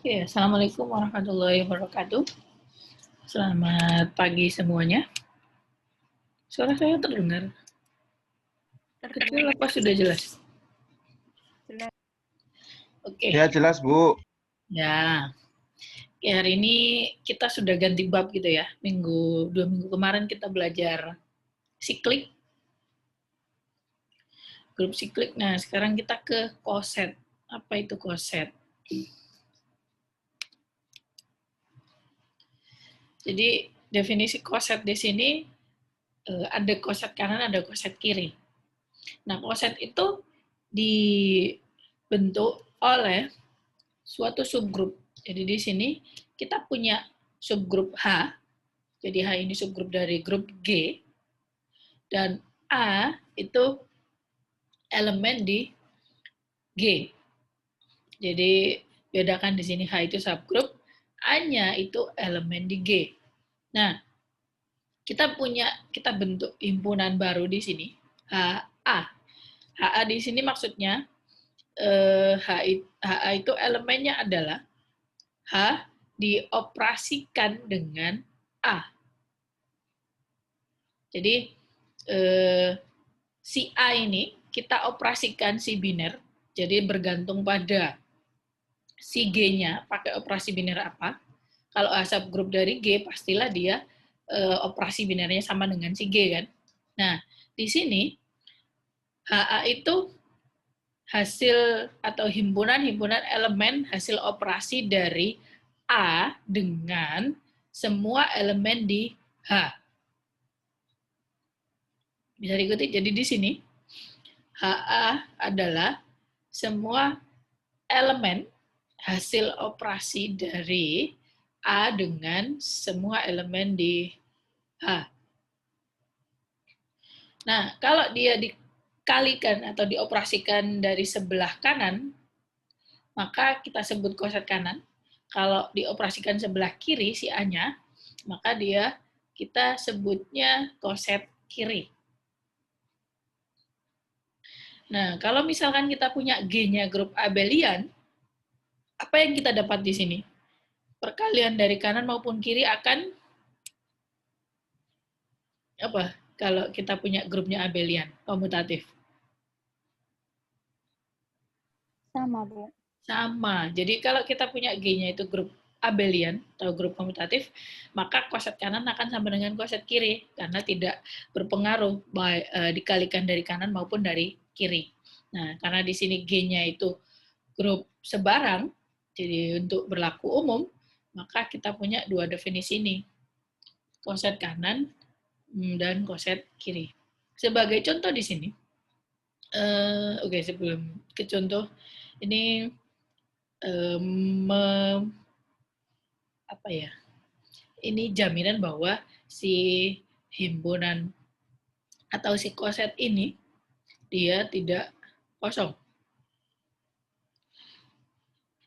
Oke, Assalamualaikum warahmatullahi wabarakatuh. Selamat pagi semuanya. Suara saya terdengar? Kecil apa sudah jelas? Jelas. Oke. Ya, jelas, Bu. Ya. Oke, hari ini kita sudah ganti bab gitu ya. 2 minggu kemarin kita belajar siklik. Grup siklik. Nah, sekarang kita ke koset. Apa itu koset? Jadi, definisi koset di sini ada koset kanan, ada koset kiri. Nah, koset itu dibentuk oleh suatu subgrup. Jadi di sini kita punya subgrup H. Jadi H ini subgrup dari grup G. Dan A itu elemen di G. Jadi bedakan di sini H itu subgrup, A-nya itu elemen di G. Nah, kita bentuk himpunan baru di sini, HA. HA di sini maksudnya HA itu elemennya adalah H dioperasikan dengan A. Jadi si A ini kita operasikan si biner, jadi bergantung pada si G-nya pakai operasi biner apa. Kalau A subgrup dari G, pastilah dia operasi binernya sama dengan si G kan. Nah, di sini HA itu hasil atau himpunan-himpunan elemen hasil operasi dari A dengan semua elemen di H. Bisa diikuti? Jadi di sini HA adalah semua elemen hasil operasi dari A dengan semua elemen di H. Nah, kalau dia dikalikan atau dioperasikan dari sebelah kanan, maka kita sebut koset kanan. Kalau dioperasikan sebelah kiri si A-nya, maka kita sebutnya koset kiri. Nah, kalau misalkan kita punya G-nya grup abelian, apa yang kita dapat di sini? Perkalian dari kanan maupun kiri akan apa? Kalau kita punya grupnya abelian, komutatif. Sama, Bu. Sama. Jadi kalau kita punya G-nya itu grup abelian atau grup komutatif, maka koset kanan akan sama dengan koset kiri karena tidak berpengaruh dikalikan dari kanan maupun dari kiri. Nah, karena di sini G-nya itu grup sebarang, jadi untuk berlaku umum, maka kita punya dua definisi ini. Koset kanan dan koset kiri. Sebagai contoh di sini, oke, sebelum ke contoh, ini apa ya? Ini jaminan bahwa si himpunan atau si koset ini dia tidak kosong.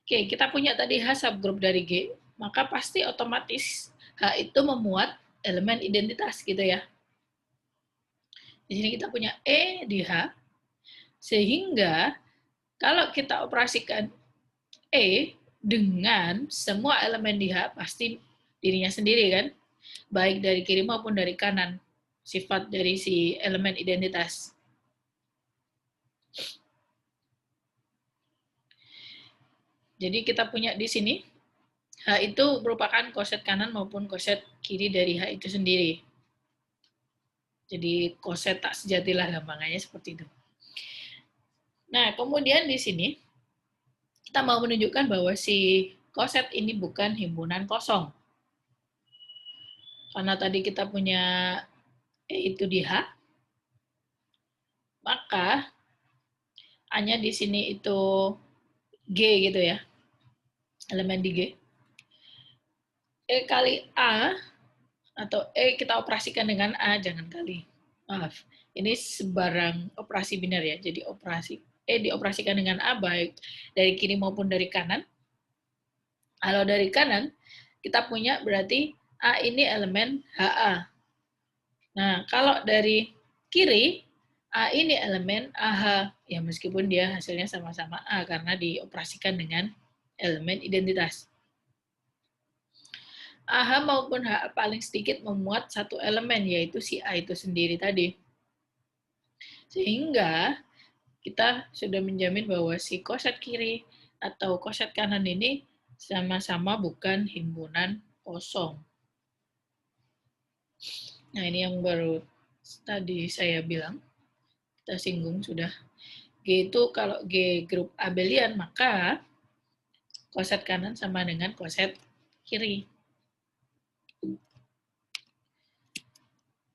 Oke, kita punya tadi H subgrup dari G, maka pasti otomatis H itu memuat elemen identitas gitu ya. Di sini kita punya E di H, sehingga kalau kita operasikan E dengan semua elemen di H, pasti dirinya sendiri kan, baik dari kiri maupun dari kanan, sifat dari si elemen identitas. Jadi kita punya di sini, H itu merupakan koset kanan maupun koset kiri dari H itu sendiri. Jadi koset tak sejatilah gampangannya seperti itu. Nah, kemudian di sini, kita mau menunjukkan bahwa si koset ini bukan himpunan kosong. Karena tadi kita punya E itu di H, maka A-nya di sini itu G gitu ya, elemen di G. E kali A, atau E kita operasikan dengan A, jangan kali. Maaf, ini sebarang operasi biner ya, jadi E dioperasikan dengan A baik dari kiri maupun dari kanan. Kalau dari kanan, kita punya berarti A ini elemen HA. Nah, kalau dari kiri, A ini elemen AH. Ya, meskipun dia hasilnya sama-sama A karena dioperasikan dengan elemen identitas. AH maupun HA paling sedikit memuat satu elemen, yaitu si A itu sendiri tadi. Sehingga kita sudah menjamin bahwa si koset kiri atau koset kanan ini sama-sama bukan himpunan kosong. Nah, ini yang baru tadi saya bilang, kita singgung sudah. G itu kalau G grup abelian, maka koset kanan sama dengan koset kiri.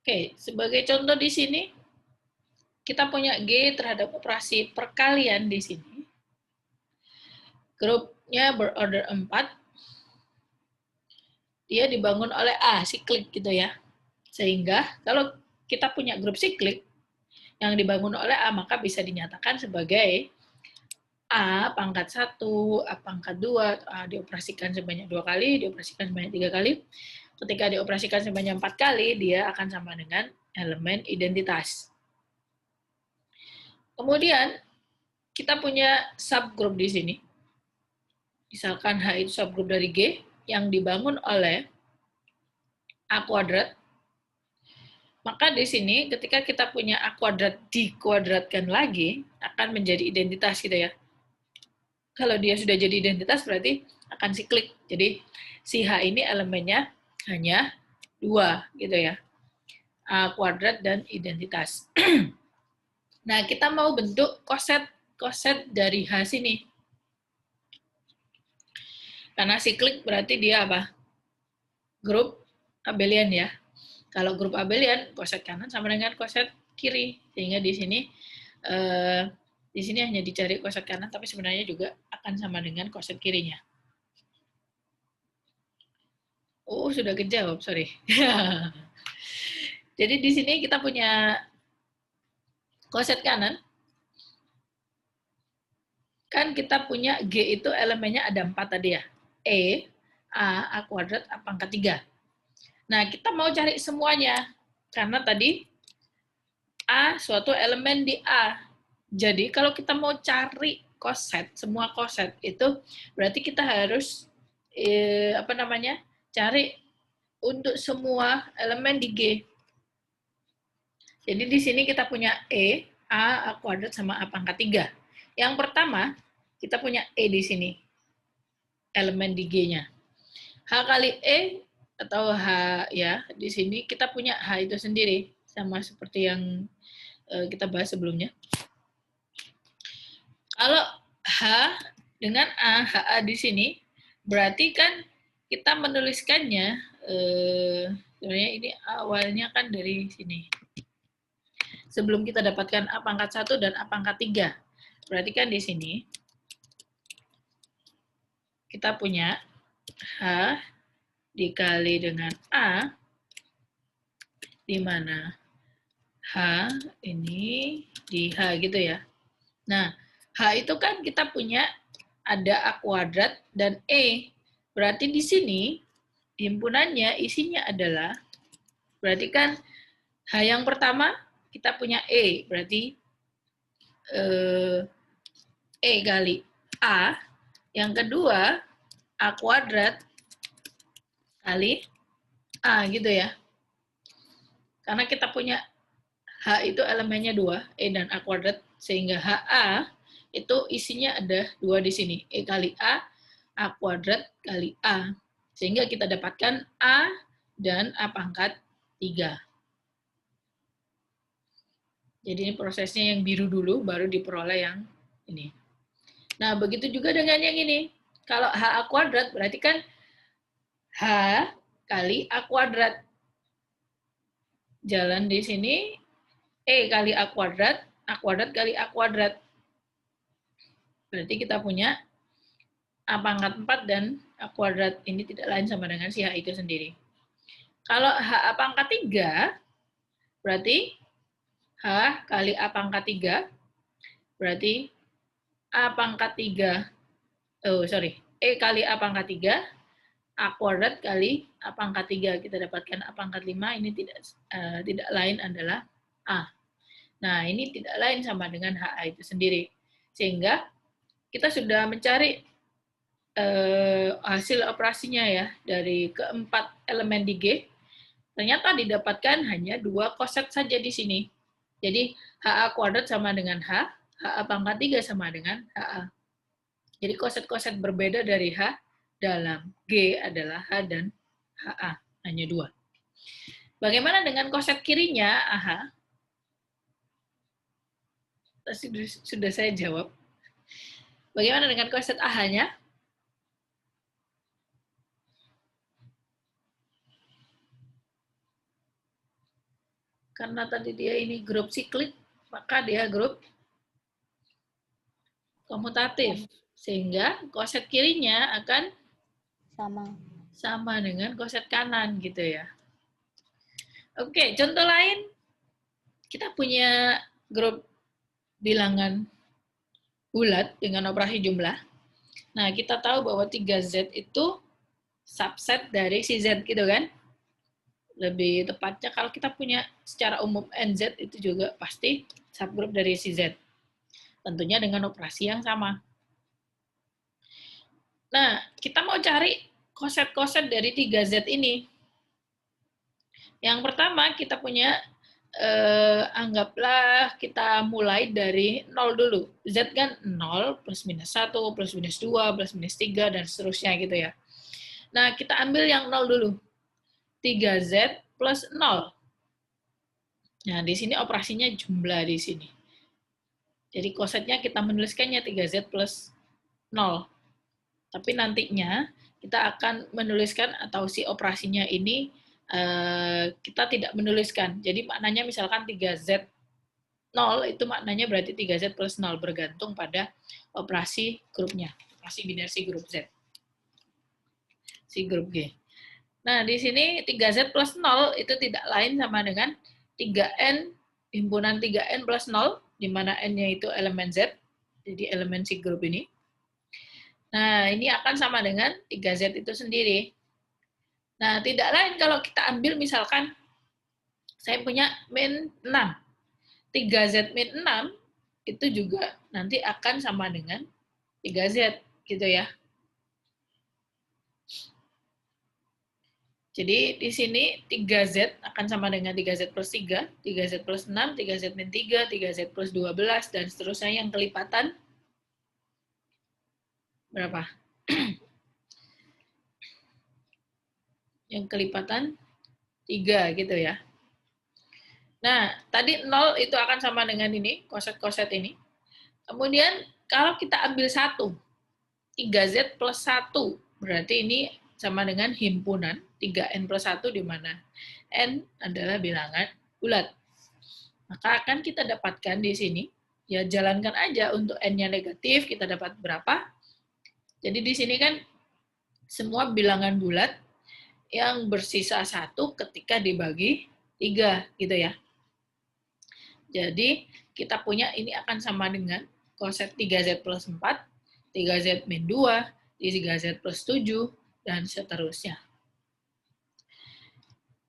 Oke, sebagai contoh di sini, kita punya G terhadap operasi perkalian di sini. Grupnya berorder 4. Dia dibangun oleh A, siklik gitu ya. Sehingga kalau kita punya grup siklik yang dibangun oleh A, maka bisa dinyatakan sebagai A pangkat 1, A pangkat 2, A dioperasikan sebanyak 2 kali, dioperasikan sebanyak 3 kali. Ketika dioperasikan sebanyak 4 kali, dia akan sama dengan elemen identitas. Kemudian, kita punya subgroup di sini. Misalkan H itu subgroup dari G yang dibangun oleh A kuadrat. Maka di sini ketika kita punya A kuadrat dikuadratkan lagi, akan menjadi identitas gitu ya. Kalau dia sudah jadi identitas berarti akan siklik. Jadi si H ini elemennya hanya 2 gitu ya. A kuadrat dan identitas. Nah, kita mau bentuk koset dari H sini. Karena siklik berarti dia apa? Grup abelian ya. Kalau grup abelian, koset kanan sama dengan koset kiri. Sehingga di sini hanya dicari koset kanan, tapi sebenarnya juga akan sama dengan koset kirinya. Oh, sudah kejawab, sorry. Jadi di sini kita punya koset kanan. Kan kita punya G itu elemennya ada 4 tadi ya. E, A kuadrat, A pangkat 3. Nah, kita mau cari semuanya. Karena tadi A suatu elemen di A. Jadi, kalau kita mau cari koset, semua koset itu berarti kita harus cari untuk semua elemen di G. Jadi, di sini kita punya E, A kuadrat sama A pangkat 3. Yang pertama, kita punya E di sini. Elemen di G-nya. H kali E atau H ya, di sini kita punya H itu sendiri sama seperti yang kita bahas sebelumnya. Kalau H dengan A, HA di sini berarti kan kita menuliskannya sebenarnya ini awalnya kan dari sini. Sebelum kita dapatkan A pangkat 1 dan A pangkat 3. Berarti kan di sini kita punya H dikali dengan A, di mana H ini di H gitu ya. Nah, H itu kan kita punya ada A kuadrat dan E. Berarti di sini himpunannya isinya adalah, berarti kan H yang pertama kita punya E, berarti E kali A. Yang kedua A kuadrat kali A gitu ya. Karena kita punya H itu elemennya 2, E dan A kuadrat, sehingga HA itu isinya ada 2 di sini. E kali A kuadrat kali A. Sehingga kita dapatkan A dan A pangkat 3. Jadi ini prosesnya yang biru dulu, baru diperoleh yang ini. Nah, begitu juga dengan yang ini. Kalau HA kuadrat, berarti kan H kali A kuadrat. Jalan di sini, E kali A kuadrat kali A kuadrat. Berarti kita punya A pangkat 4 dan A kuadrat ini tidak lain sama dengan si H itu sendiri. Kalau H A pangkat 3, berarti H kali A pangkat 3, berarti A pangkat 3, E kali A pangkat 3, A kuadrat kali A pangkat 3. Kita dapatkan A pangkat 5, ini tidak lain adalah A. Nah, ini tidak lain sama dengan HA itu sendiri. Sehingga kita sudah mencari hasil operasinya ya dari keempat elemen di G, ternyata didapatkan hanya 2 koset saja di sini. Jadi HA kuadrat sama dengan H, HA pangkat 3 sama dengan HA. Jadi koset-koset berbeda dari H dalam G adalah H dan HA, hanya 2. Bagaimana dengan koset kirinya, AH? Sudah saya jawab. Bagaimana dengan koset AH-nya? Karena tadi dia ini grup siklik, maka dia grup komutatif. Sehingga koset kirinya akan sama dengan koset kanan gitu ya. Oke, contoh lain. Kita punya grup bilangan bulat dengan operasi jumlah. Nah, kita tahu bahwa 3Z itu subset dari si Z gitu kan. Lebih tepatnya kalau kita punya secara umum NZ itu juga pasti subgrup dari si Z. Tentunya dengan operasi yang sama. Nah, kita mau cari koset-koset dari 3Z ini. Yang pertama kita punya anggaplah kita mulai dari 0 dulu. Z kan 0, plus minus 1, plus minus 2, plus minus 3, dan seterusnya gitu ya. Nah, kita ambil yang 0 dulu. 3Z plus 0. Nah, di sini operasinya jumlah di sini. Jadi kosetnya kita menuliskannya 3Z plus 0. Tapi nantinya kita akan menuliskan atau si operasinya ini kita tidak menuliskan. Jadi maknanya misalkan 3Z 0 itu maknanya berarti 3Z plus 0 bergantung pada operasi grupnya. Operasi biner si grup Z. Si grup G. Nah, di sini 3Z plus 0 itu tidak lain sama dengan 3N himpunan 3N plus 0, di mana N-nya itu elemen Z, jadi elemen si grup ini. Nah, ini akan sama dengan 3Z itu sendiri. Nah, tidak lain kalau kita ambil misalkan saya punya min 6. 3Z min 6 itu juga nanti akan sama dengan 3Z gitu ya. Jadi di sini 3Z akan sama dengan 3Z plus 3, 3Z plus 6, 3Z min 3, 3Z plus 12, dan seterusnya yang kelipatan berapa? Yang kelipatan 3 gitu ya. Nah, tadi 0 itu akan sama dengan ini, koset-koset ini. Kemudian kalau kita ambil 1, 3Z plus 1, berarti ini sama dengan himpunan 3N plus 1, di mana N adalah bilangan bulat. Maka akan kita dapatkan di sini, ya jalankan aja untuk N-nya negatif, kita dapat berapa. Jadi di sini kan semua bilangan bulat yang bersisa 1 ketika dibagi 3 gitu ya. Jadi kita punya ini akan sama dengan koset 3Z plus 4, 3Z min 2, 3Z plus 7, dan seterusnya.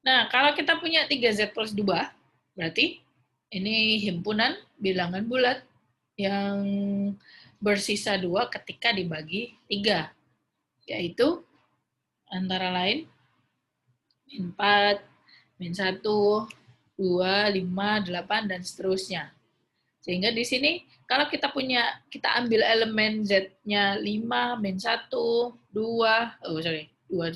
Nah, kalau kita punya 3Z plus 2, berarti ini himpunan bilangan bulat yang bersisa 2 ketika dibagi 3, yaitu antara lain min 4, min 1, 2, 5, 8, dan seterusnya. Sehingga di sini kalau kita ambil elemen Z-nya 5, min 1, 2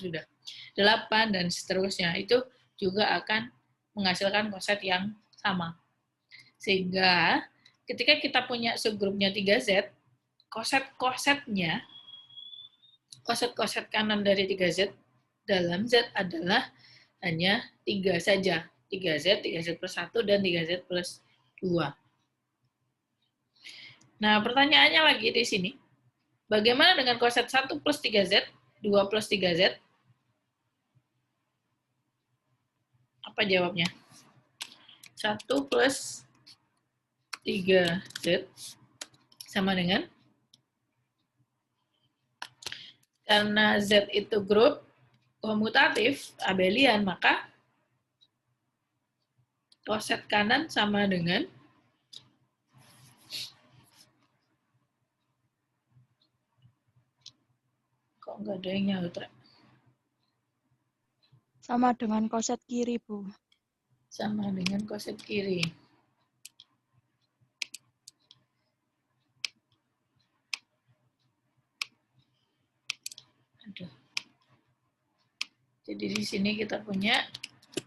sudah, 8, dan seterusnya. Itu juga akan menghasilkan koset yang sama. Sehingga ketika kita punya subgrupnya 3Z, koset-kosetnya, koset-koset kanan dari 3Z dalam Z adalah hanya 3 saja. 3Z, 3Z plus 1, dan 3Z plus 2. Nah, pertanyaannya lagi di sini. Bagaimana dengan koset 1 plus 3Z, 2 plus 3Z? Apa jawabnya? 1 plus 3Z sama dengan, karena Z itu grup komutatif, abelian, maka koset kanan sama dengan Kok nggak ada yang nyaut, Rek? Sama dengan koset kiri, Bu. Sama dengan koset kiri. Aduh. Jadi di sini kita punya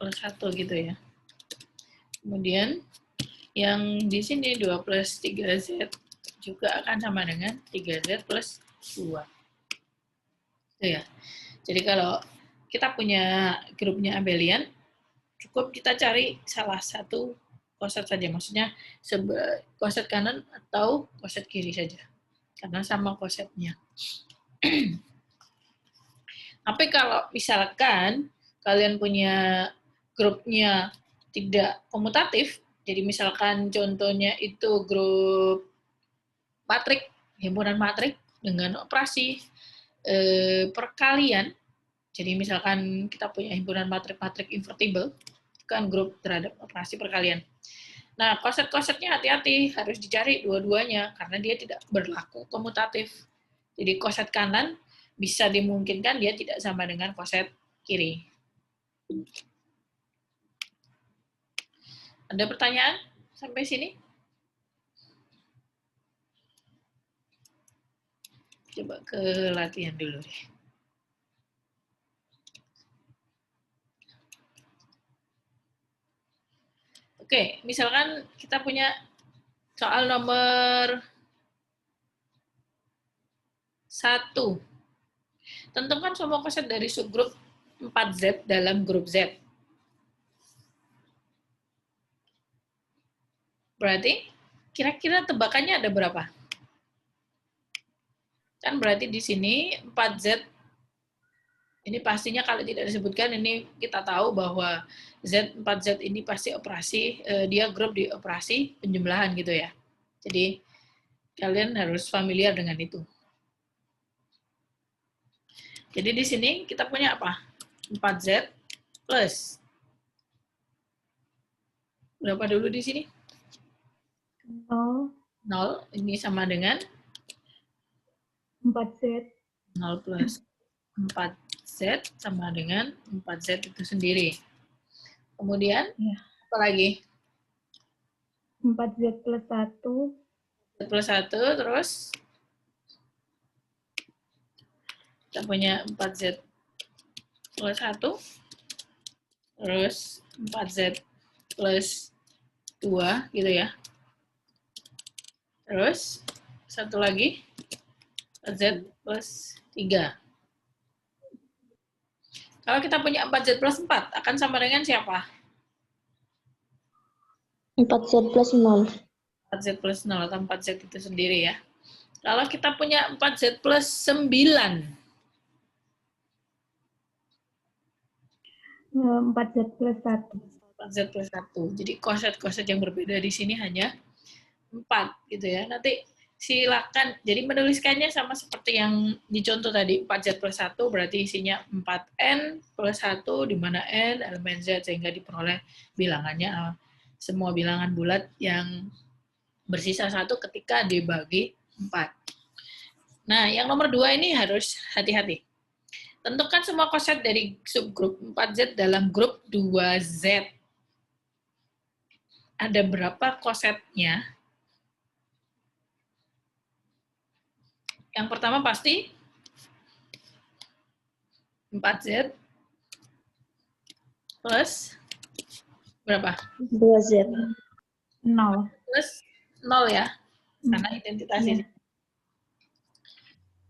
plus 1 gitu ya. Kemudian yang di sini 2 plus 3Z juga akan sama dengan 3Z plus 2. Itu ya. Jadi kalau kita punya grupnya abelian, cukup kita cari salah satu koset saja. Maksudnya koset kanan atau koset kiri saja. Karena sama kosetnya. Tapi kalau misalkan kalian punya grupnya tidak komutatif, jadi misalkan contohnya itu grup matrik, himpunan matrik dengan operasi perkalian, jadi misalkan kita punya himpunan matrik-matrik invertible, kan grup terhadap operasi perkalian. Nah, koset-kosetnya hati-hati, harus dicari dua-duanya, karena dia tidak berlaku komutatif. Jadi koset kanan bisa dimungkinkan dia tidak sama dengan koset kiri. Ada pertanyaan sampai sini? Coba ke latihan dulu deh. Oke, misalkan kita punya soal nomor 1. Tentukan semua koset dari subgrup 4Z dalam grup Z. Berarti kira-kira tebakannya ada berapa? Kan berarti di sini 4Z, ini pastinya kalau tidak disebutkan, ini kita tahu bahwa 4Z ini pasti operasi, dia grup di operasi penjumlahan gitu ya. Jadi kalian harus familiar dengan itu. Jadi di sini kita punya apa? 4Z plus. Berapa dulu di sini? 0. 0. Ini sama dengan 4Z. 0 plus 4Z sama dengan 4Z itu sendiri. Kemudian, Ya. apa lagi? 4Z plus 1. Z plus 1, terus kita punya 4Z plus 1, terus 4Z plus 2, gitu ya. Terus, satu lagi, 4Z plus 3. Kalau kita punya 4Z plus 4, akan sama dengan siapa? 4Z plus 0. 4Z plus 0 atau 4Z itu sendiri ya. Kalau kita punya 4Z plus 9, 4Z plus 1. 4Z plus 1. Jadi koset-koset yang berbeda di sini hanya 4 gitu ya. Nanti silakan, jadi menuliskannya sama seperti yang dicontoh tadi, 4Z plus 1 berarti isinya 4N plus 1, di mana N elemen Z, sehingga diperoleh bilangannya semua bilangan bulat yang bersisa 1 ketika dibagi 4. Nah, yang nomor 2 ini harus hati-hati. Tentukan semua koset dari subgrup 4Z dalam grup 2Z. Ada berapa kosetnya? Yang pertama pasti 4Z plus berapa? 2Z. 0. Plus 0 ya, karena identitasnya. Ya.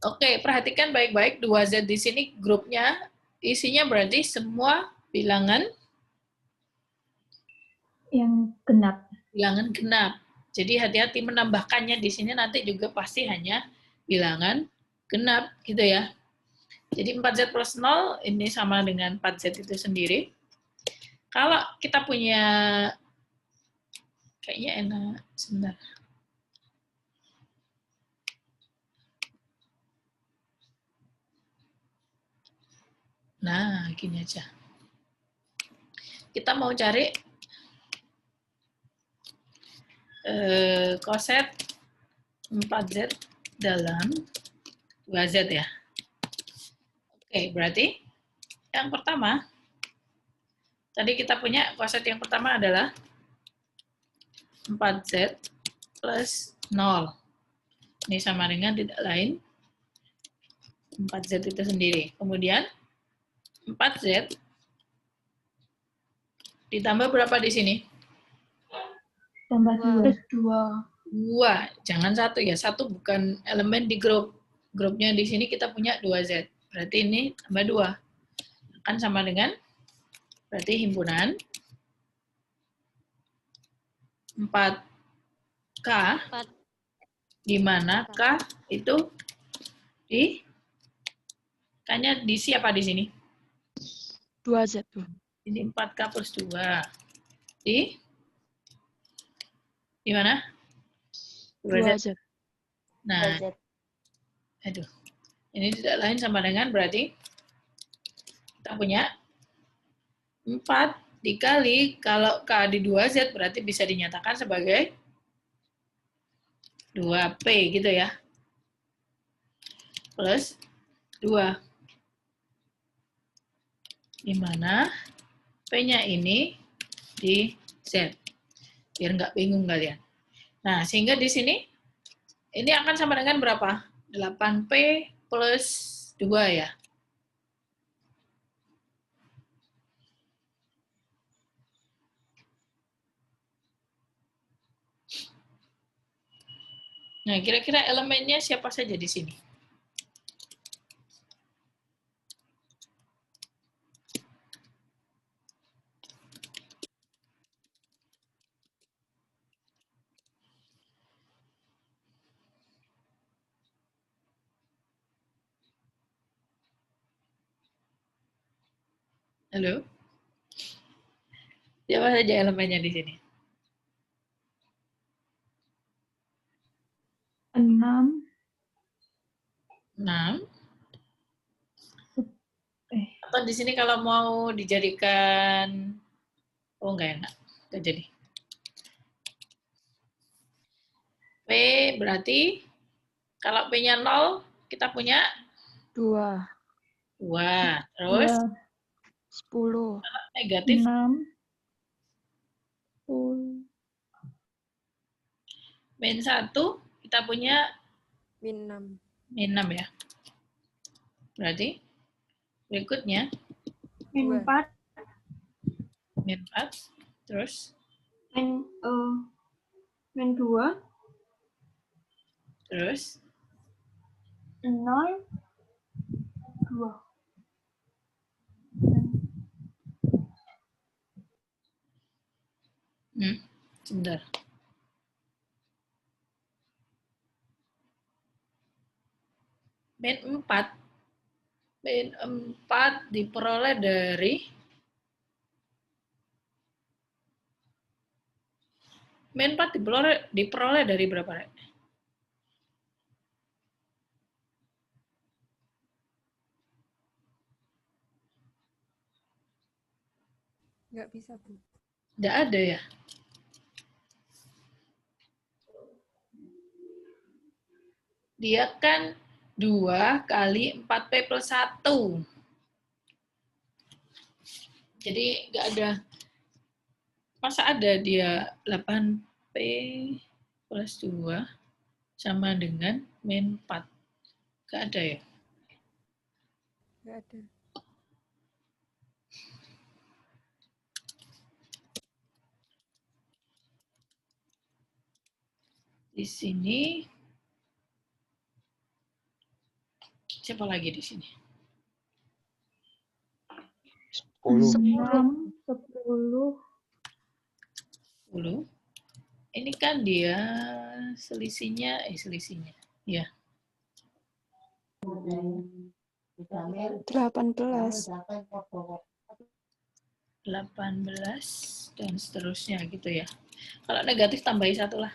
Oke, perhatikan baik-baik 2Z di sini grupnya isinya berarti semua bilangan Yang genap. bilangan genap. Jadi hati-hati menambahkannya di sini, nanti juga pasti hanya bilangan genap gitu ya. Jadi 4Z plus 0 ini sama dengan 4Z itu sendiri. Kalau kita punya, kayaknya enak, sebentar. Nah, gini aja. Kita mau cari koset 4Z dalam 2Z ya. Oke, berarti yang pertama, tadi kita punya koset yang pertama adalah 4Z plus 0. Ini sama dengan tidak lain 4Z itu sendiri. Kemudian 4Z ditambah berapa di sini? Tambah 2. 2. Jangan 1 ya. 1 bukan elemen di grup. Grupnya di sini kita punya 2Z. Berarti ini tambah 2. Akan sama dengan, berarti himpunan 4K, di mana K itu di, K-nya di siapa di sini? 2Z. Ini 4K plus 2. Di mana? 2Z. Nah, aduh. Ini tidak lain sama dengan berarti kita punya 4 dikali, kalau K di 2Z berarti bisa dinyatakan sebagai 2P gitu ya. Plus 2. Di mana P-nya ini di Z. Biar nggak bingung kalian. Nah, sehingga di sini ini akan sama dengan berapa? 8P plus 2 ya. Nah, kira-kira elemennya siapa saja di sini? Halo? Siapa saja elemennya di sini? 6. 6. Atau di sini kalau mau dijadikan, oh nggak enak, nggak jadi. P berarti kalau P-nya 0, kita punya 2. 2. Terus 10. negatif 6. min 1, kita punya Min 6. min 6 ya. Berarti berikutnya Min 4. min 4, terus Min 2. terus 0. 2. sebentar. Min 4 diperoleh dari min 4 diperoleh dari berapa, Rek? Nggak bisa, Bu. Nggak ada ya? Dia kan 2 kali 4P plus 1. Jadi nggak ada. Masa ada dia 8P plus 2 sama dengan min 4? Nggak ada ya? Nggak ada. Di sini siapa lagi di sini? 6, 10. 10. 10. Ini kan dia selisihnya, ya. 18. 18 dan seterusnya gitu ya. Kalau negatif tambahi 1 lah.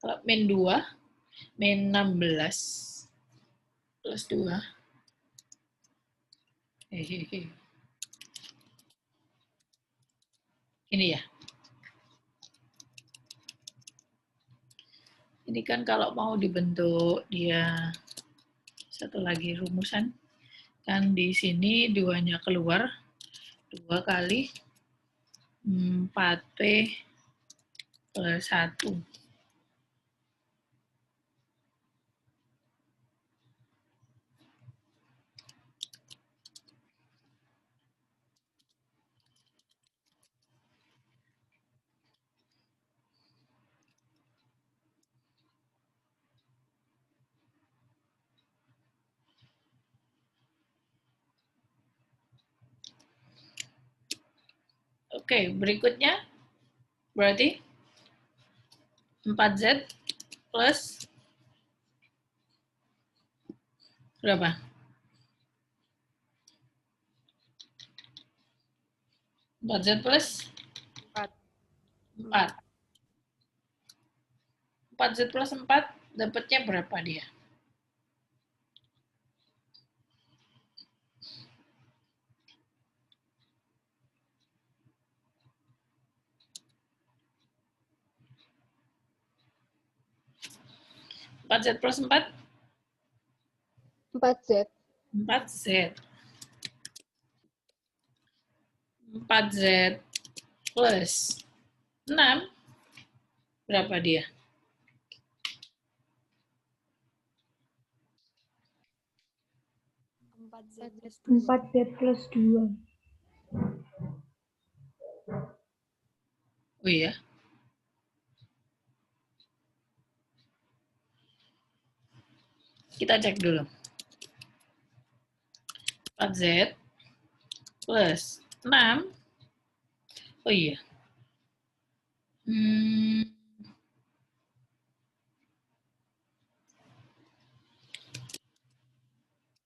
Kalau min 2, min 16 plus 2. Ini ya. Ini kan kalau mau dibentuk dia satu lagi rumusan, Kan di sini 2-nya keluar. 2 kali 4P plus 1. Oke, berikutnya berarti 4Z plus berapa? 4Z plus 4. 4. 4Z plus 4 dapatnya berapa dia? Empat Z plus 4? 4Z. 4Z. 4Z plus 6 berapa dia? 4Z plus 2. Oh iya. Kita cek dulu. 4Z plus 6. Oh iya.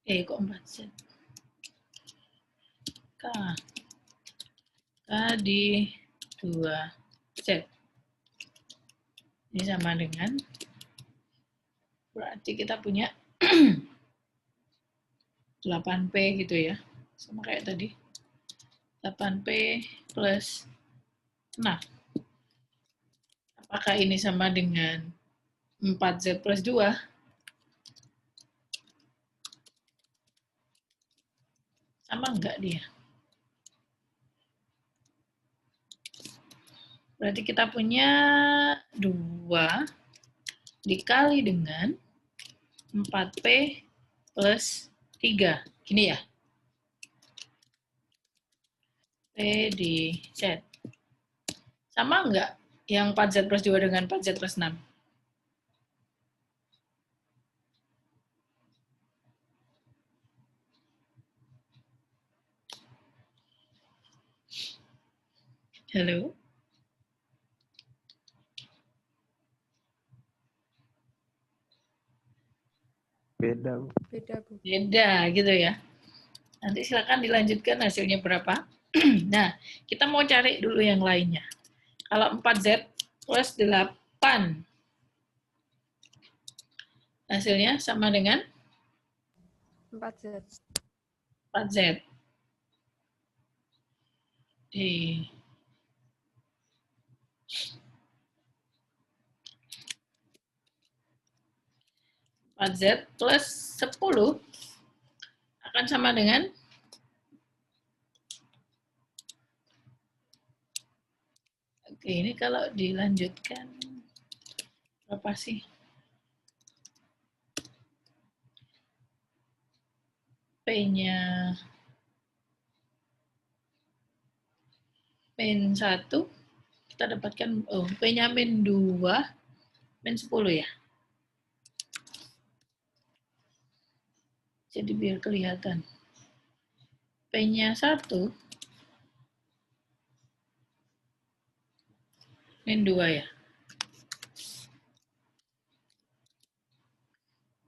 Kok 4Z? K di 2Z. Ini sama dengan, berarti kita punya 8P gitu ya. Sama kayak tadi. 8P plus 6. Apakah ini sama dengan 4Z plus 2? Sama enggak dia? Berarti kita punya 2 dikali dengan 4P plus 3. Gini ya? P di Z. Sama enggak yang 4Z plus 2 dengan 4Z plus 6? Halo? Beda, Bu. Beda, Bu. Beda gitu ya. Nanti silakan dilanjutkan hasilnya berapa. Nah, kita mau cari dulu yang lainnya. Kalau 4Z plus 8, hasilnya sama dengan 4Z. 4Z. Di 4Z plus 10 akan sama dengan oke, ini kalau dilanjutkan berapa sih? P-nya min 1 kita dapatkan P-nya min 2 min 10 ya. Jadi biar kelihatan. P-nya 1 min 2 ya.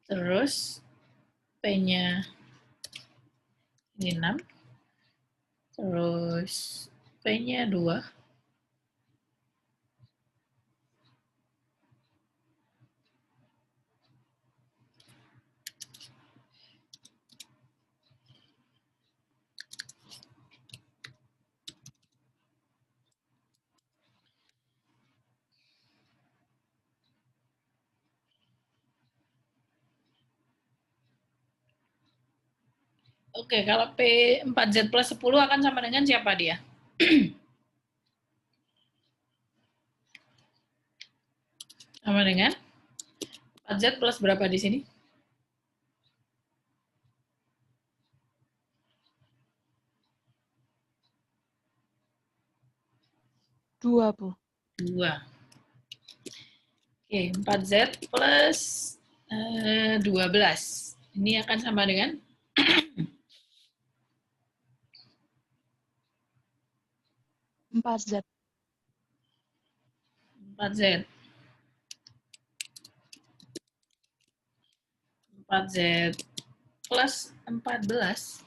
Terus P-nya ini 6. Terus P-nya 2. Oke, kalau P 4Z plus 10 akan sama dengan siapa dia? Sama dengan 4Z plus berapa di sini? 2, Bu. 2. Oke, 4Z plus 12. Ini akan sama dengan 4Z. 4Z. 4Z plus 14.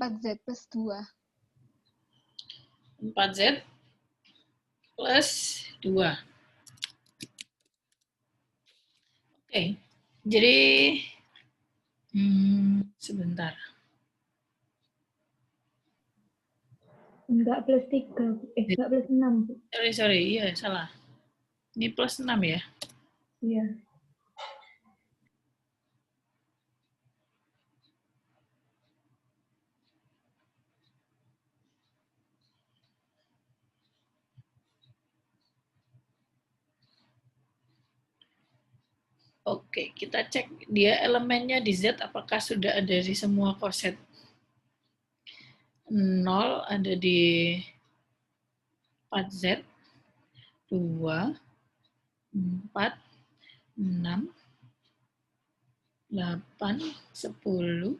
Empat Z plus 2. 4Z plus 2. Oke, jadi sebentar. Enggak plus 3. Enggak plus 6. Bu. Sorry, iya salah. Ini plus 6 ya. Iya. Oke, kita cek dia elemennya di Z apakah sudah ada di semua koset. 0 ada di 4Z, 2, 4, 6, 8, 10,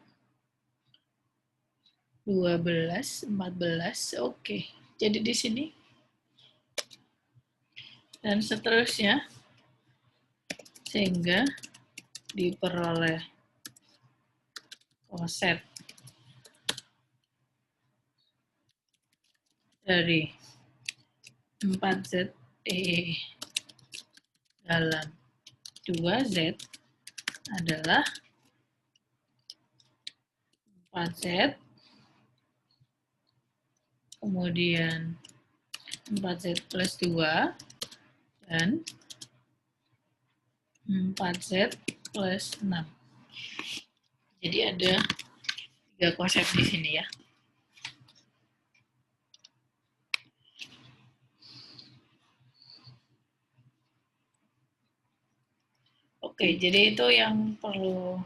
12, 14. Oke, jadi di sini. Dan seterusnya, sehingga diperoleh koset dari 4Z dalam 2Z adalah 4Z, kemudian 4Z plus 2, dan 4Z plus 6. Jadi ada 3 koset di sini ya. Oke, jadi itu yang perlu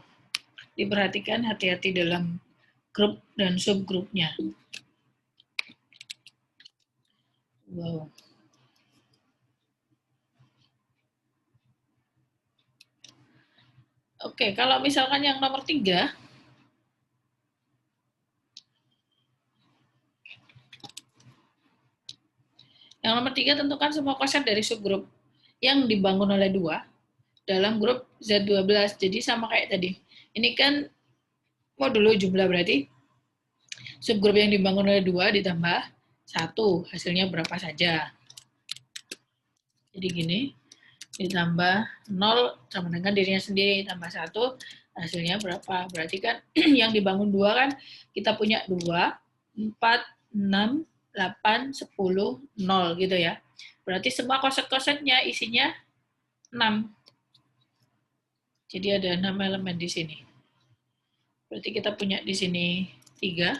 diperhatikan, hati-hati dalam grup dan subgrupnya. Wow. Oke, kalau misalkan yang nomor 3, yang nomor 3 tentukan semua koset dari subgrup yang dibangun oleh 2 dalam grup Z12. Jadi sama kayak tadi. Ini kan modulo jumlah, berarti subgrup yang dibangun oleh 2 ditambah 1, hasilnya berapa saja. Jadi gini, ditambah 0 sama dengan dirinya sendiri, tambah 1, hasilnya berapa. Berarti kan yang dibangun 2 kan kita punya 2, 4, 6, 8, 10, 0 gitu ya. Berarti semua koset-kosetnya isinya 6. Jadi ada 6 elemen di sini. Berarti kita punya di sini 3.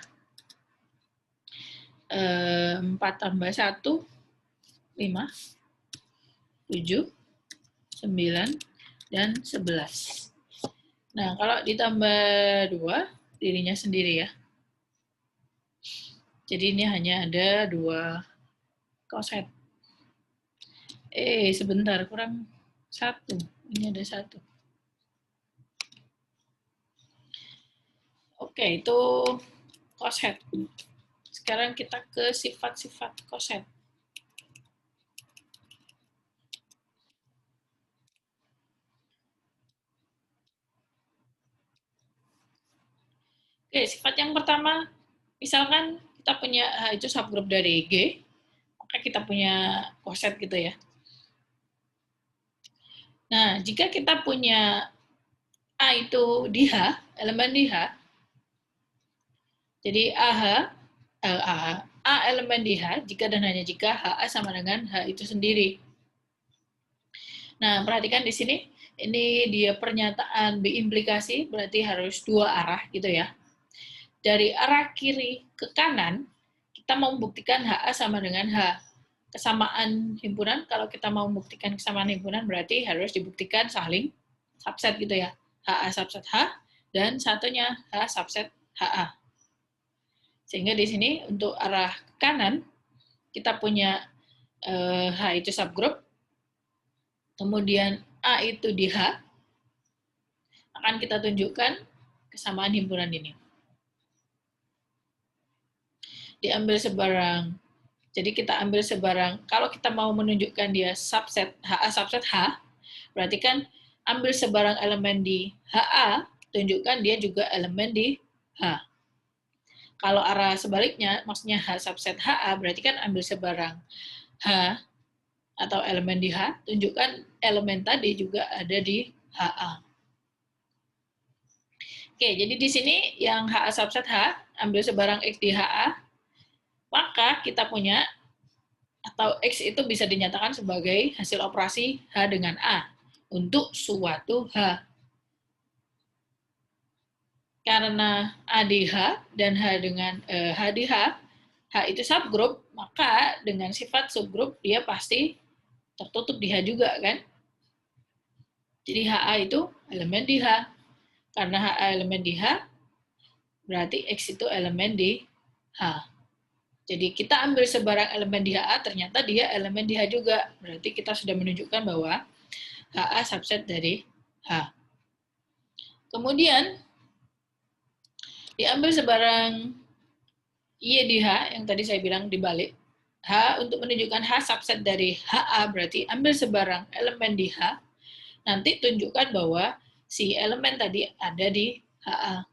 4 tambah 1, 5, 7, 9, dan 11. Nah, kalau ditambah 2, dirinya sendiri ya. Jadi ini hanya ada 2 koset. Sebentar, kurang 1. Ini ada 1. Oke, itu koset. Sekarang kita ke sifat-sifat koset. Oke, sifat yang pertama, misalkan kita punya itu subgroup dari G, maka kita punya koset gitu ya. Nah, jika kita punya A itu di H, elemen di H. Jadi A elemen di H jika dan hanya jika HA sama dengan H itu sendiri. Nah, perhatikan di sini, ini dia pernyataan biimplikasi, berarti harus dua arah gitu ya. Dari arah kiri ke kanan, kita mau membuktikan HA sama dengan H. Kesamaan himpunan, kalau kita mau membuktikan kesamaan himpunan, berarti harus dibuktikan saling subset gitu ya. HA subset H, dan satunya H subset HA. Sehingga di sini untuk arah kanan, kita punya H itu subgroup, kemudian A itu di H, akan kita tunjukkan kesamaan himpunan ini. Diambil sebarang, jadi kita ambil sebarang, kalau kita mau menunjukkan dia subset HA subset H, berarti kan ambil sebarang elemen di HA, tunjukkan dia juga elemen di H. Kalau arah sebaliknya, maksudnya H subset HA, berarti kan ambil sebarang H atau elemen di H, tunjukkan elemen tadi juga ada di HA. Oke, jadi di sini yang HA subset H, ambil sebarang X di HA, maka kita punya, atau X itu bisa dinyatakan sebagai hasil operasi H dengan A untuk suatu H. Karena A di H dan H dengan H di H, H itu subgroup, maka dengan sifat subgroup dia pasti tertutup di H juga kan. Jadi HA itu elemen di H. Karena HA elemen di H, berarti X itu elemen di H. Jadi kita ambil sebarang elemen di HA, ternyata dia elemen di H juga. Berarti kita sudah menunjukkan bahwa HA subset dari H. Kemudian, diambil sebarang Y di H, yang tadi saya bilang dibalik. H untuk menunjukkan H subset dari HA, berarti ambil sebarang elemen di H, nanti tunjukkan bahwa si elemen tadi ada di HA.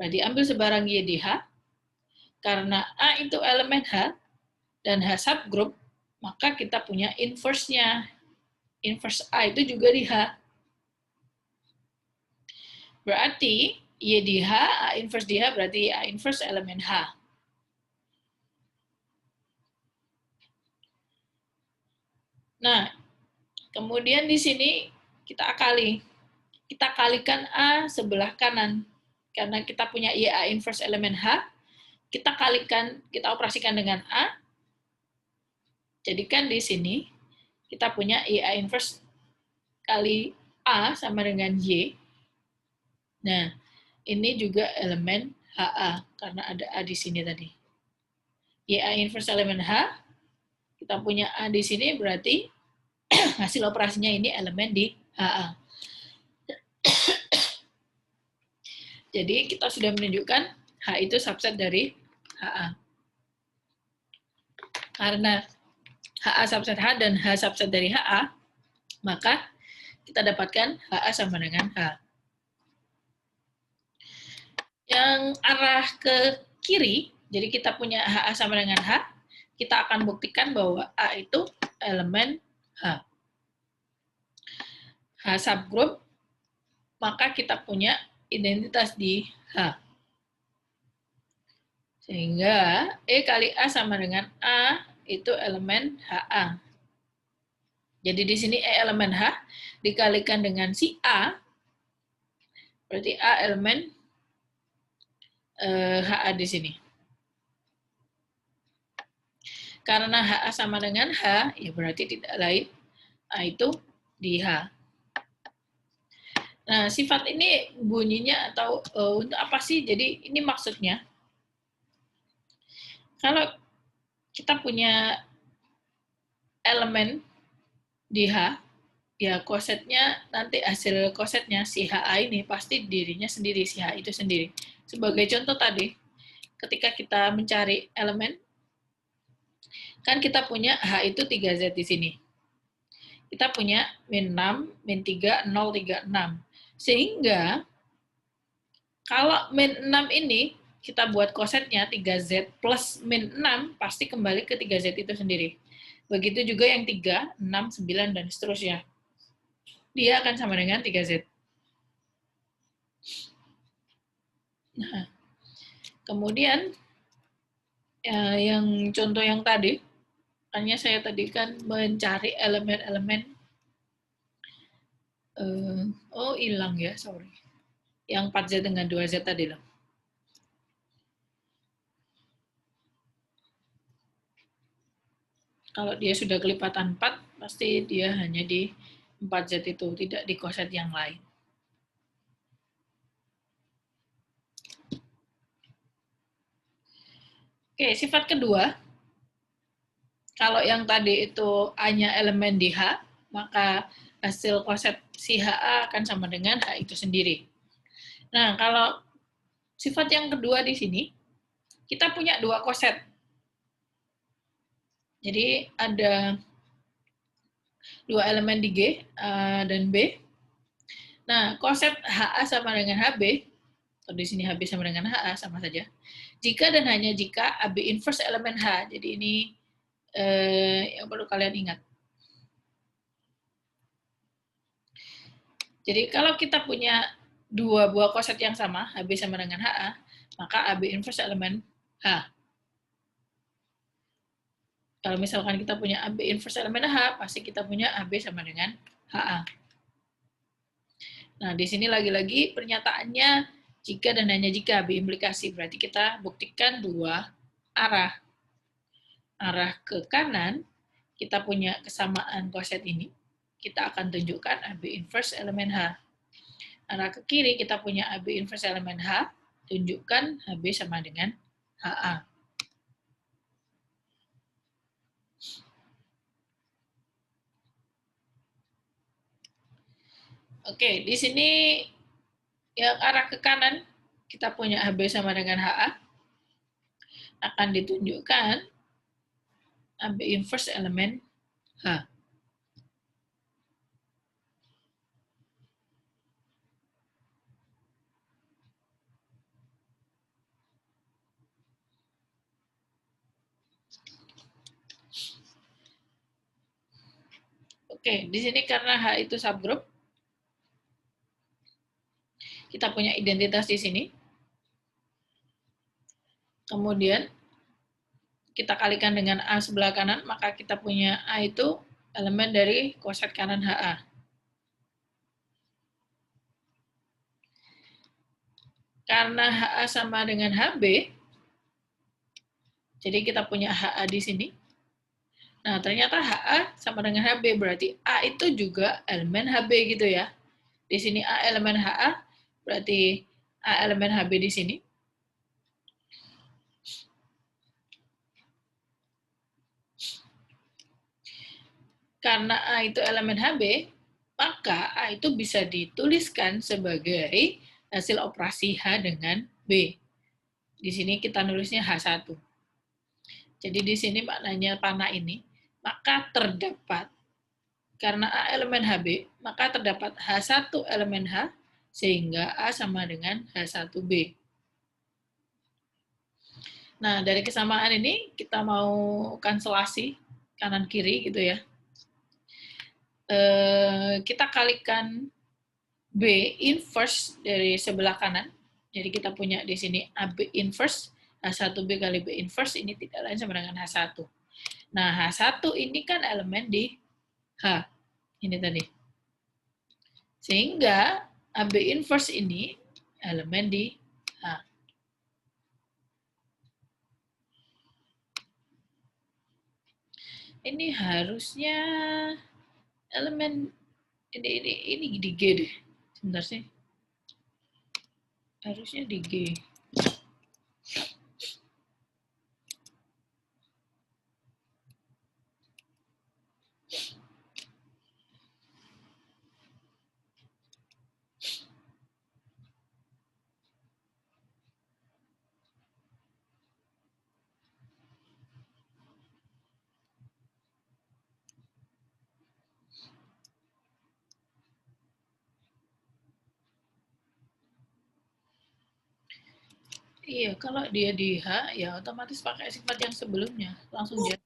Berarti ambil sebarang Y di H, karena A itu elemen H, dan H subgroup, maka kita punya inverse-nya. Inverse A itu juga di H. Berarti Y di H, A inverse di H, berarti A inverse elemen H. Nah, kemudian di sini kita akali. Kita kalikan A sebelah kanan. Karena kita punya Y A inverse elemen H, kita kalikan, kita operasikan dengan A. Jadikan di sini kita punya Y A inverse kali A sama dengan Y. Nah, ini juga elemen HA, karena ada A di sini tadi. YA inverse elemen H, kita punya A di sini, berarti hasil operasinya ini elemen di HA. Jadi kita sudah menunjukkan H itu subset dari HA. Karena HA subset H dan H subset dari HA, maka kita dapatkan HA sama dengan H. Yang arah ke kiri, jadi kita punya HA sama dengan H, kita akan buktikan bahwa A itu elemen H. H subgroup, maka kita punya identitas di H. Sehingga E kali A sama dengan A itu elemen HA. Jadi di sini E elemen H dikalikan dengan si A, berarti A elemen HA di sini. Karena HA sama dengan H, ya berarti tidak lain A itu di H. Nah, sifat ini bunyinya atau untuk apa sih? Jadi ini maksudnya, kalau kita punya elemen di H, ya kosetnya nanti hasil kosetnya si HA ini pasti dirinya sendiri, si H itu sendiri. Sebagai contoh tadi, ketika kita mencari elemen, kan kita punya H itu 3Z di sini. Kita punya min 6, min 3, 0, 3, 6. Sehingga, kalau min 6 ini, kita buat kosetnya 3Z plus min 6, pasti kembali ke 3Z itu sendiri. Begitu juga yang 3, 6, 9, dan seterusnya. Dia akan sama dengan 3Z. Nah, kemudian yang contoh yang tadi, makanya saya tadi kan mencari elemen-elemen, oh hilang ya, sorry. Yang 4Z dengan 2Z tadi loh. Kalau dia sudah kelipatan 4, pasti dia hanya di 4Z itu, tidak di koset yang lain. Oke, sifat kedua, kalau yang tadi itu hanya elemen di H, maka hasil koset si HA akan sama dengan H itu sendiri. Nah, kalau sifat yang kedua di sini, kita punya dua koset. Jadi ada dua elemen di G, A dan B. Nah, koset HA sama dengan HB, atau di sini HB sama dengan HA, sama saja. Jika dan hanya jika AB inverse elemen H. Jadi ini yang perlu kalian ingat. Jadi kalau kita punya dua buah koset yang sama, HB sama dengan HA, maka AB inverse elemen H. Kalau misalkan kita punya AB inverse elemen H, pasti kita punya AB sama dengan HA. Nah, di sini lagi-lagi pernyataannya jika dan hanya jika AB implikasi. Berarti kita buktikan dua arah. Arah ke kanan, kita punya kesamaan koset ini. Kita akan tunjukkan AB inverse elemen H. Arah ke kiri, kita punya AB inverse elemen H. Tunjukkan HB sama dengan HA. Oke, di sini yang arah ke kanan, kita punya HB sama dengan HA, akan ditunjukkan AB inverse elemen H. Oke, di sini karena H itu subgroup, kita punya identitas di sini. Kemudian kita kalikan dengan A sebelah kanan, maka kita punya A itu elemen dari koset kanan HA. Karena HA sama dengan HB, jadi kita punya HA di sini. Nah, ternyata HA sama dengan HB, berarti A itu juga elemen HB gitu ya. Di sini A elemen HA, berarti A elemen HB di sini. Karena A itu elemen HB, maka A itu bisa dituliskan sebagai hasil operasi H dengan B. Di sini kita nulisnya H1. Jadi di sini maknanya panah ini, maka terdapat, karena A elemen HB, maka terdapat H1 elemen H, sehingga A sama dengan H1B. Nah, dari kesamaan ini, kita mau kanselasi kanan-kiri gitu ya. Kita kalikan B inverse dari sebelah kanan. Jadi kita punya di sini AB inverse, H1B kali B inverse, ini tidak lain sama dengan H1. Nah, H1 ini kan elemen di H. Ini tadi. Sehingga AB inverse ini elemen di H. Ini harusnya elemen ini di G deh. Sebentar sih. Harusnya di G. Iya, kalau dia di H, ya otomatis pakai sifat yang sebelumnya. Langsung jadi.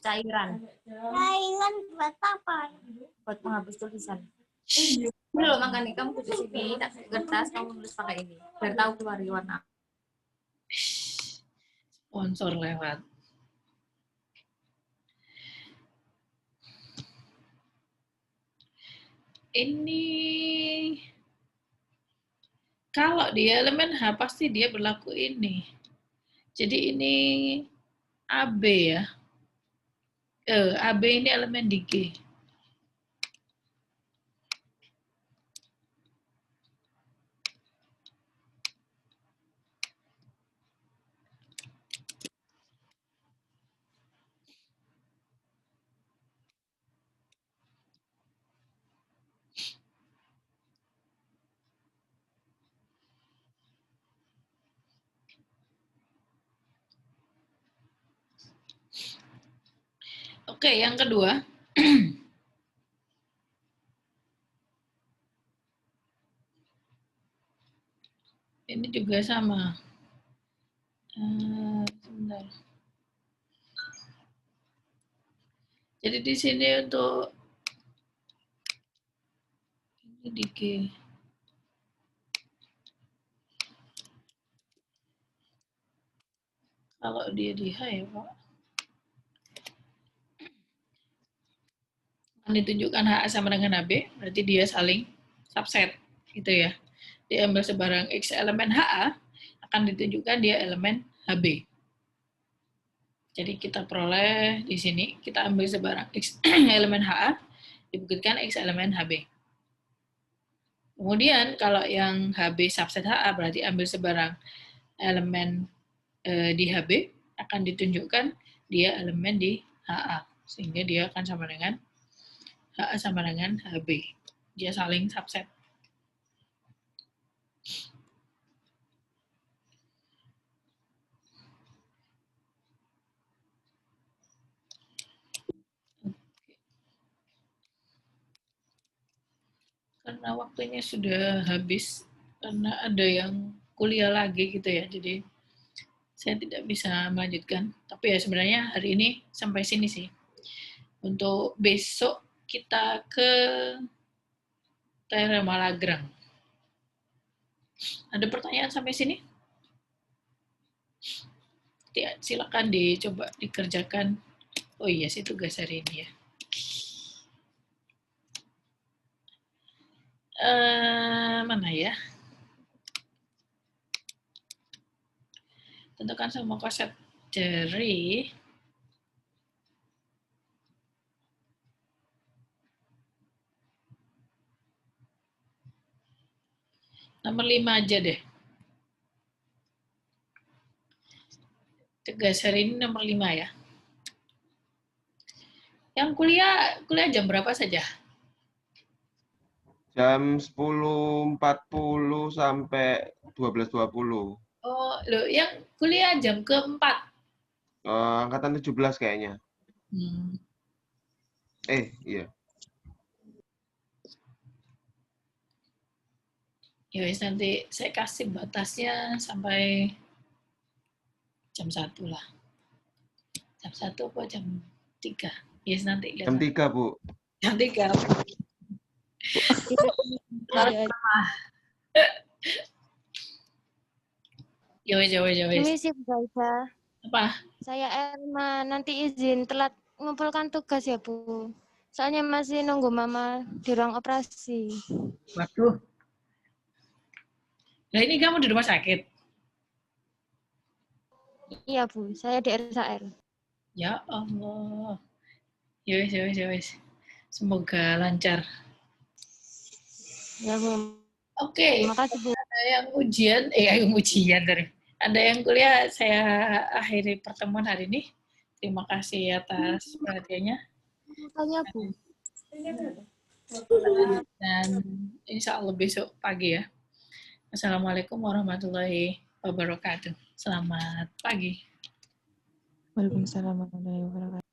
Cairan. Cairan buat apa? Buat penghapus tulisan. Ini loh makanya kamu tulis sini, tak kertas kamu nulis pakai ini, biar tahu keluar warna. Sponsor lewat. Ini kalau di elemen H pasti dia berlaku ini. Jadi ini AB ya. AB ini elemen di G. Oke, yang kedua. Ini juga sama. Sebentar. Jadi di sini untuk ini di G. Kalau dia di H ya Pak. Ditunjukkan HA sama dengan HB, berarti dia saling subset, gitu ya. Diambil sebarang X elemen HA, akan ditunjukkan dia elemen HB. Jadi kita peroleh di sini, kita ambil sebarang X elemen HA, dibuktikan X elemen HB. Kemudian kalau yang HB subset HA, berarti ambil sebarang elemen di HB, akan ditunjukkan dia elemen di HA. Sehingga dia akan sama dengan HA sama dengan HB. Dia saling subset. Karena waktunya sudah habis, karena ada yang kuliah lagi gitu ya, jadi saya tidak bisa melanjutkan. Tapi ya sebenarnya hari ini sampai sini sih. Untuk besok kita ke teorema Lagrange. Ada pertanyaan sampai sini? Ya, silakan dicoba dikerjakan. Oh iya sih tugas hari ini ya. Mana ya? Tentukan semua konsep dari nomor 5 aja deh. Tugas hari ini nomor 5 ya. Yang kuliah jam berapa saja? Jam 10.40 sampai 12.20. Oh, loh, yang kuliah jam keempat. Angkatan 17 kayaknya. Iya. Ya wis, nanti saya kasih batasnya sampai jam 1 lah. Jam 1 apa jam 3? Yes, nanti lihat. Jam 3, Bu. Jam 3. Ya wis. Ini sih Gaisa. Apa? Saya Elma, nanti izin telat ngumpulkan tugas ya Bu. Soalnya masih nunggu Mama di ruang operasi. Waduh. Nah ini kamu di rumah sakit? Iya Bu, saya di RSAL. Ya Allah. Ya wis. Semoga lancar. Ya Bu. Oke. Terima kasih Bu. Ada yang ujian dari. Ada yang kuliah, saya akhiri pertemuan hari ini. Terima kasih atas perhatiannya. Tanya Bu. Dan insya Allah besok pagi ya. Assalamualaikum warahmatullahi wabarakatuh. Selamat pagi. Waalaikumsalam warahmatullahi wabarakatuh.